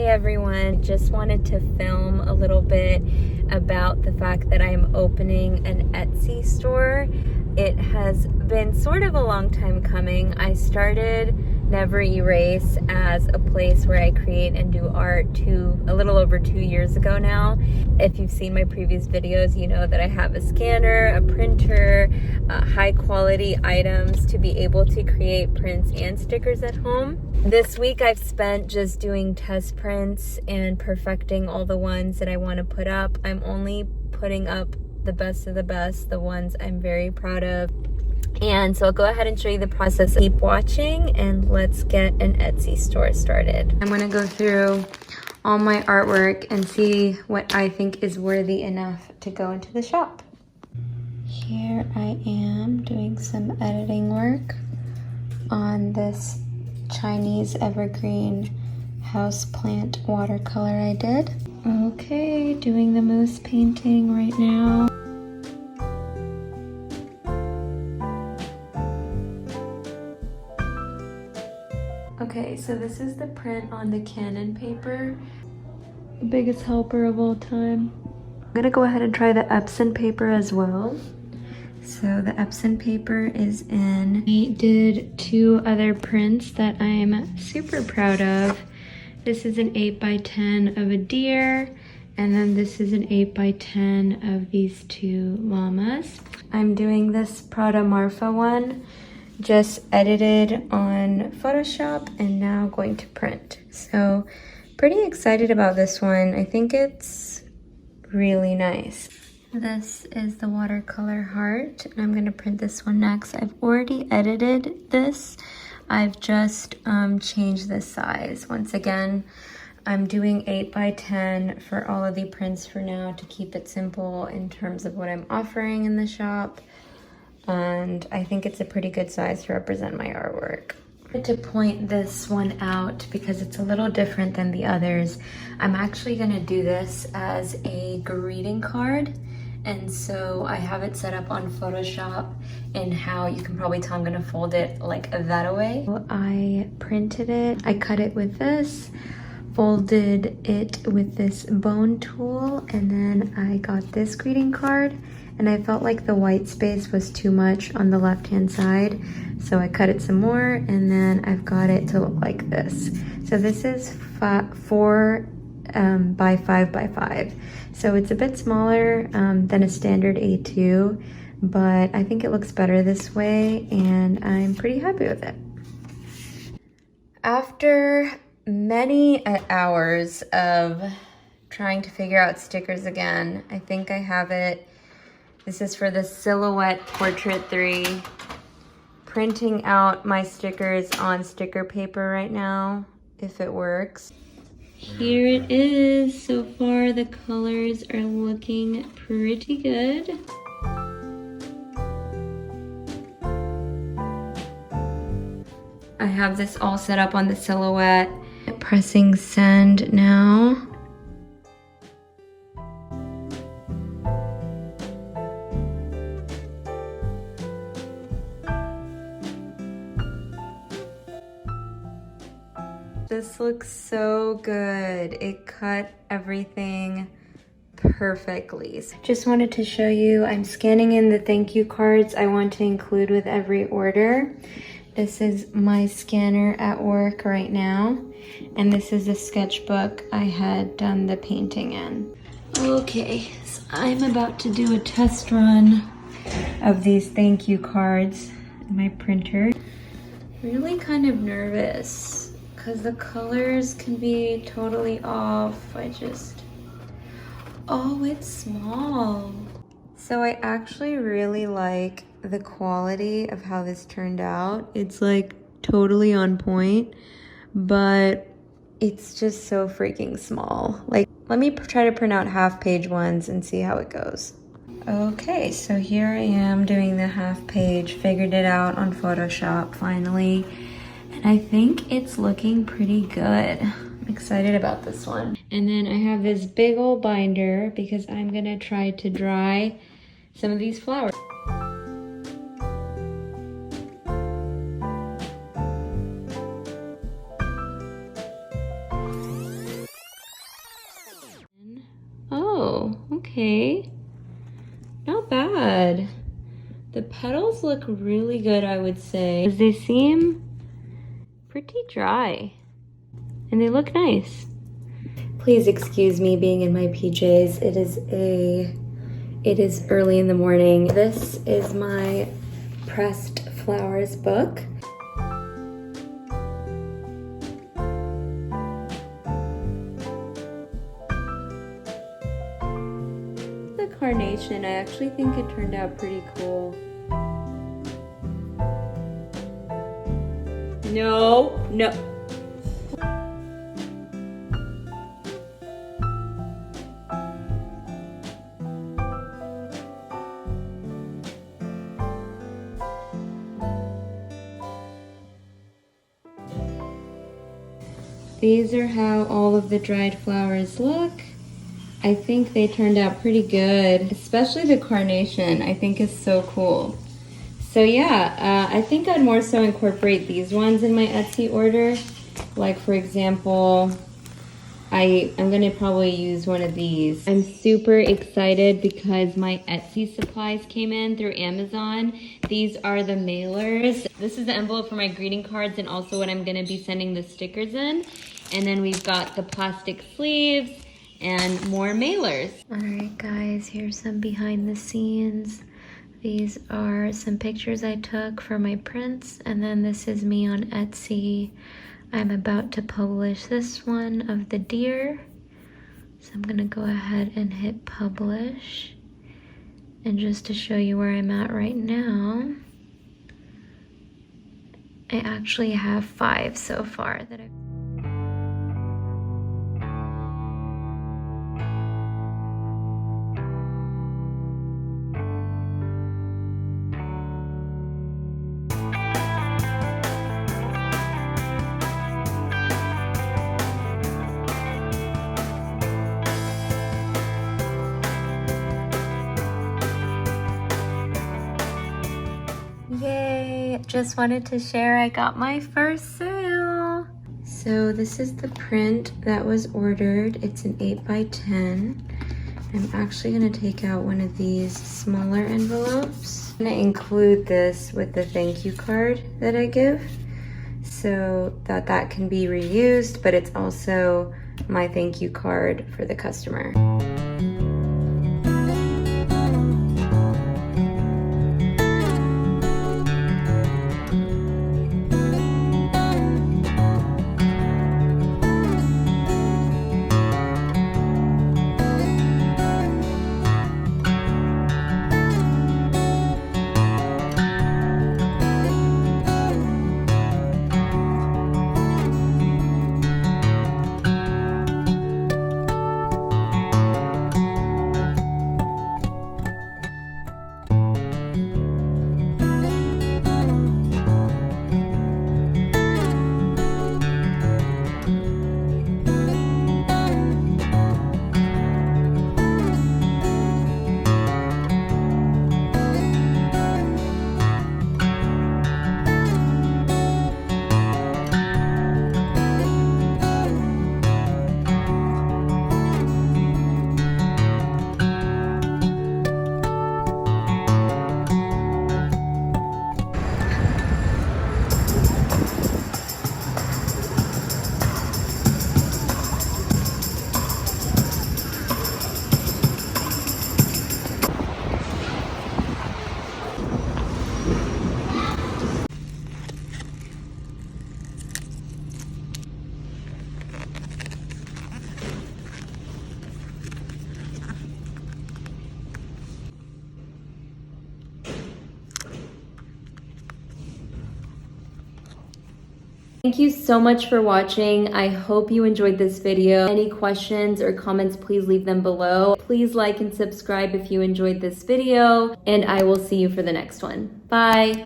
Hey everyone, just wanted to film a little bit about the fact that I'm opening an Etsy store. It has been sort of a long time coming. I started Never Erase as a place where I create and do art a little over 2 years ago now. If you've seen my previous videos, you know that I have a scanner, a printer, high quality items to be able to create prints and stickers at home. This week I've spent just doing test prints and perfecting all the ones that I want to put up. I'm only putting up the best of the best, the ones I'm very proud of. And so I'll go ahead and show you the process. Keep watching and let's get an Etsy store started. I'm gonna go through all my artwork and see what I think is worthy enough to go into the shop. Here I am doing some editing work on this Chinese evergreen houseplant watercolor I did. Okay, doing the moose painting right now. Okay, so this is the print on the Canon paper. The biggest helper of all time. I'm gonna go ahead and try the Epson paper as well. So the Epson paper is in. I did 2 other prints that I'm super proud of. This is an 8x10 of a deer, and then this is an 8x10 of these 2 llamas. I'm doing this Prada Marfa one, just edited on Photoshop and now going to print. So pretty excited about this one. I think it's really nice. This is the watercolor heart, and I'm gonna print this one next. I've already edited this. I've just changed the size. Once again, I'm doing 8x10 for all of the prints for now to keep it simple in terms of what I'm offering in the shop. And I think it's a pretty good size to represent my artwork. I wanted to point this one out because it's a little different than the others. I'm actually gonna do this as a greeting card. And so I have it set up on Photoshop, and how you can probably tell I'm gonna fold it like that away. So I printed it, I cut it with this, folded it with this bone tool, and then I got this greeting card, and I felt like the white space was too much on the left-hand side. So I cut it some more, and then I've got it to look like this. So this is 4 by 5 by 5. So it's a bit smaller than a standard A2, but I think it looks better this way, and I'm pretty happy with it. After many hours of trying to figure out stickers again, I think I have it. This is for the Silhouette Portrait 3. Printing out my stickers on sticker paper right now, if it works. Here it is. So far the colors are looking pretty good. I have this all set up on the Silhouette. Pressing send now. This looks so good. It cut everything perfectly. Just wanted to show you, I'm scanning in the thank you cards I want to include with every order. This is my scanner at work right now, and this is a sketchbook I had done the painting in. Okay, so I'm about to do a test run of these thank you cards in my printer. Really kind of nervous, because the colors can be totally off. Oh, it's small. So I actually really like the quality of how this turned out. It's like totally on point, but it's just so freaking small. Like, let me try to print out half-page ones and see how it goes. Okay, so here I am doing the half-page, figured it out on Photoshop finally. And I think it's looking pretty good. I'm excited about this one. And then I have this big old binder because I'm gonna try to dry some of these flowers. okay. Not bad. The petals look really good, I would say. They seem pretty dry and they look nice. Please excuse me being in my PJs. It is early in the morning. This is my pressed flowers book. The carnation, I actually think it turned out pretty cool. No. These are how all of the dried flowers look. I think they turned out pretty good, especially the carnation, I think is so cool. So yeah, I think I'd more so incorporate these ones in my Etsy order. Like for example, I'm gonna probably use one of these. I'm super excited because my Etsy supplies came in through Amazon. These are the mailers. This is the envelope for my greeting cards and also what I'm gonna be sending the stickers in. And then we've got the plastic sleeves and more mailers. All right guys, here's some behind the scenes. These are some pictures I took for my prints, and then this is me on Etsy. I'm about to publish this one of the deer. So I'm gonna go ahead and hit publish. And just to show you where I'm at right now, I actually have 5 so far that I've Yay! Just wanted to share I got my first sale. So this is the print that was ordered. It's an 8x10. I'm actually gonna take out one of these smaller envelopes. I'm gonna include this with the thank you card that I give so that can be reused, but it's also my thank you card for the customer. Thank you so much for watching. I hope you enjoyed this video. Any questions or comments, please leave them below. Please like and subscribe if you enjoyed this video, and I will see you for the next one. Bye.